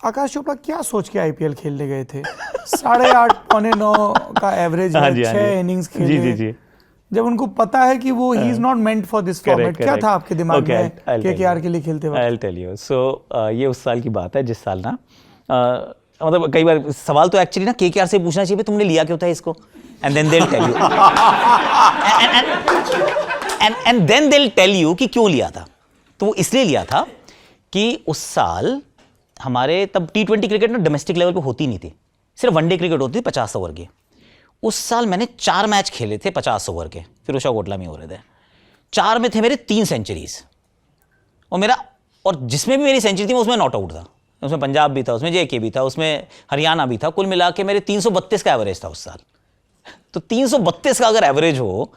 आकाश चोपड़ा क्या सोच के आईपीएल खेलने गए थे? 8.5 पौने 9 का एवरेज है, 6 इनिंग्स खेले। जी। जब उनको पता है कि वो he is not meant for this format, क्या था आपके दिमाग में केकेआर के लिए खेलते वक्त? I'll tell you. So, ये उस साल की बात है जिस साल ना मतलब कई बार सवाल तो एक्चुअली ना केकेआर से पूछना चाहिए तुमने लिया क्यों था इसको, and then they'll tell you and then they'll tell you कि क्यों लिया था। तो वो इसलिए लिया था कि उस साल हमारे तब T20 क्रिकेट ना डोमेस्टिक लेवल पे होती नहीं थी, सिर्फ वनडे क्रिकेट होती थी 50 ओवर की। उस साल मैंने 4 मैच खेले थे 50 ओवर के, फिरोजशाह कोटला में हो रहे थे। 4 में थे मेरे 3 सेंचुरीज, और जिसमें भी मेरी सेंचुरी थी उसमें नॉट आउट था, उसमें पंजाब भी था, उसमें जेके भी था, उसमें हरियाणा भी था। कुल मिला के मेरे 332 का एवरेज था उस साल। तो 332 का अगर एवरेज हो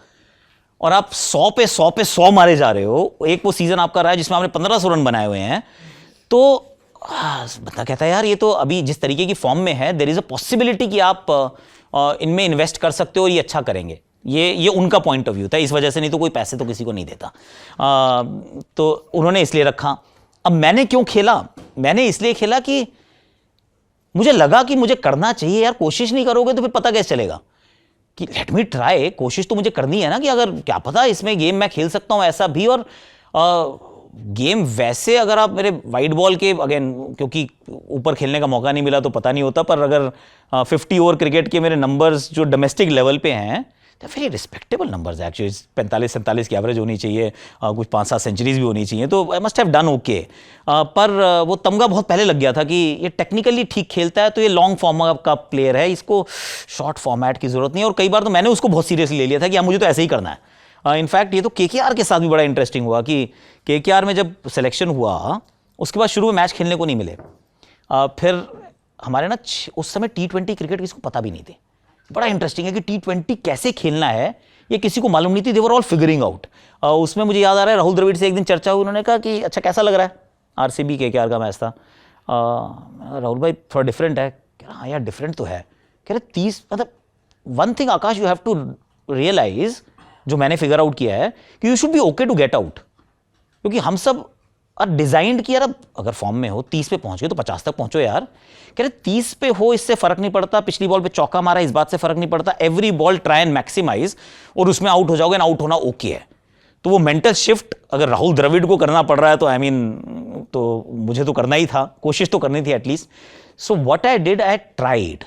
और आप 100 पे 100 मारे जा रहे हो, एक वो सीजन आपका रहा है जिसमें आपने 1500 रन बनाए हुए हैं, तो बंदा कहता है यार ये तो अभी जिस तरीके की फॉर्म में है देयर इज अ पॉसिबिलिटी कि आप इनमें इन्वेस्ट कर सकते हो और ये अच्छा करेंगे। ये उनका पॉइंट ऑफ व्यू था, इस वजह से, नहीं तो कोई पैसे तो किसी को नहीं देता। तो उन्होंने इसलिए रखा। अब मैंने क्यों खेला? मैंने इसलिए खेला कि मुझे लगा कि मुझे करना चाहिए यार, कोशिश नहीं करोगे तो फिर पता कैसे चलेगा कि लेट मी ट्राई, कोशिश तो मुझे करनी है ना, कि अगर क्या पता इसमें गेम मैं खेल सकता हूं ऐसा भी। और गेम वैसे अगर आप मेरे वाइट बॉल के, अगेन क्योंकि ऊपर खेलने का मौका नहीं मिला तो पता नहीं होता, पर अगर 50 ओवर क्रिकेट के मेरे नंबर्स जो डोमेस्टिक लेवल पे हैं तो वेरी रिस्पेक्टेबल नंबर्स एक्चुअली। 45-47 की एवरेज होनी चाहिए, कुछ 5-7 सेंचुरीज भी होनी चाहिए, तो I must have done okay. पर वो तमगा बहुत पहले लग गया था कि ये टेक्निकली ठीक खेलता है, तो ये लॉन्ग फॉर्म का प्लेयर है, इसको शॉर्ट फॉर्मेट की जरूरत नहीं है। और कई बार तो मैंने उसको बहुत सीरियसली ले लिया था कि मुझे तो ऐसे ही करना है। इनफैक्ट ये तो केकेआर के साथ भी बड़ा इंटरेस्टिंग हुआ कि केकेआर में जब सिलेक्शन हुआ उसके बाद शुरू में मैच खेलने को नहीं मिले। फिर हमारे ना उस समय T20 क्रिकेट किसी को पता भी नहीं थी। बड़ा इंटरेस्टिंग है कि T20 कैसे खेलना है ये किसी को मालूम नहीं थी, दे वर ऑल फिगरिंग आउट। उसमें मुझे याद आ रहा है राहुल द्रविड़ से एक दिन चर्चा हुई, उन्होंने कहा कि अच्छा कैसा लग रहा है, आरसीबी केकेआर का मैच था। राहुल भाई थोड़ा डिफरेंट है। हाँ यार डिफरेंट तो है। कह रहे 30, मतलब one thing Aakash you have to realise, जो मैंने फिगर आउट किया है कि you should be okay to get out, क्योंकि हम सब आर डिजाइंड कि यार अगर फॉर्म में हो 30 पे पहुंच गए तो 50 तक पहुंचो यार। कह रहे 30 पे हो इससे फर्क नहीं पड़ता, पिछली बॉल पे चौका मारा इस बात से फर्क नहीं पड़ता, every ball try and maximise, और उसमें आउट हो जाओगे ना, आउट होना ओके है। तो वो मेंटल शिफ्ट अगर राहुल द्रविड़ को करना पड़ रहा है तो आई मीन तो मुझे तो करना ही था, कोशिश तो करनी थी at least. So what I did, I tried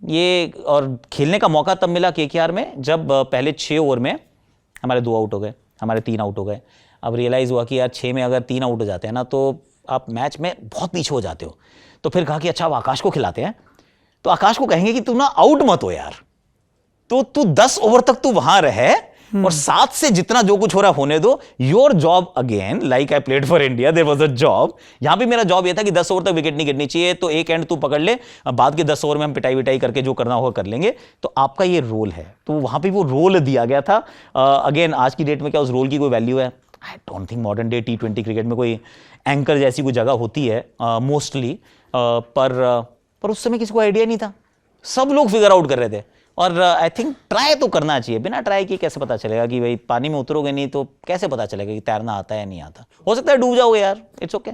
ये। और खेलने का मौका तब मिला केकेआर में जब पहले 6 ओवर में हमारे 2 आउट हो गए, हमारे 3 आउट हो गए। अब रियलाइज़ हुआ कि यार 6 में अगर 3 आउट हो जाते हैं ना तो आप मैच में बहुत पीछे हो जाते हो। तो फिर कहा कि अच्छा अब आकाश को खिलाते हैं, तो आकाश को कहेंगे कि तू ना आउट मत हो यार, तो तू 10 ओवर तक तू वहां रहे और 7 से जितना जो कुछ हो रहा होने दो। Your job again, like I played for India, there was a job. यहां भी मेरा जॉब ये था कि 10 ओवर तक विकेट नहीं गिरनी चाहिए, तो एक एंड तू पकड़ ले, बाद के 10 ओवर में हम पिटाई विटाई करके जो करना होगा कर लेंगे। तो आपका ये रोल है, तो वहां पर वो रोल दिया गया था। अगेन आज की डेट में क्या उस रोल की कोई वैल्यू है? I don't think modern day T20 cricket में कोई एंकर जैसी कोई जगह होती है मोस्टली, पर उस समय किसी को आइडिया नहीं था, सब लोग फिगर आउट कर रहे थे। और आई थिंक ट्राई तो करना चाहिए, बिना ट्राई किए कैसे पता चलेगा कि भाई पानी में उतरोगे नहीं तो कैसे पता चलेगा कि तैरना आता है या नहीं आता। हो सकता है डूब जाओगे यार, इट्स ओके।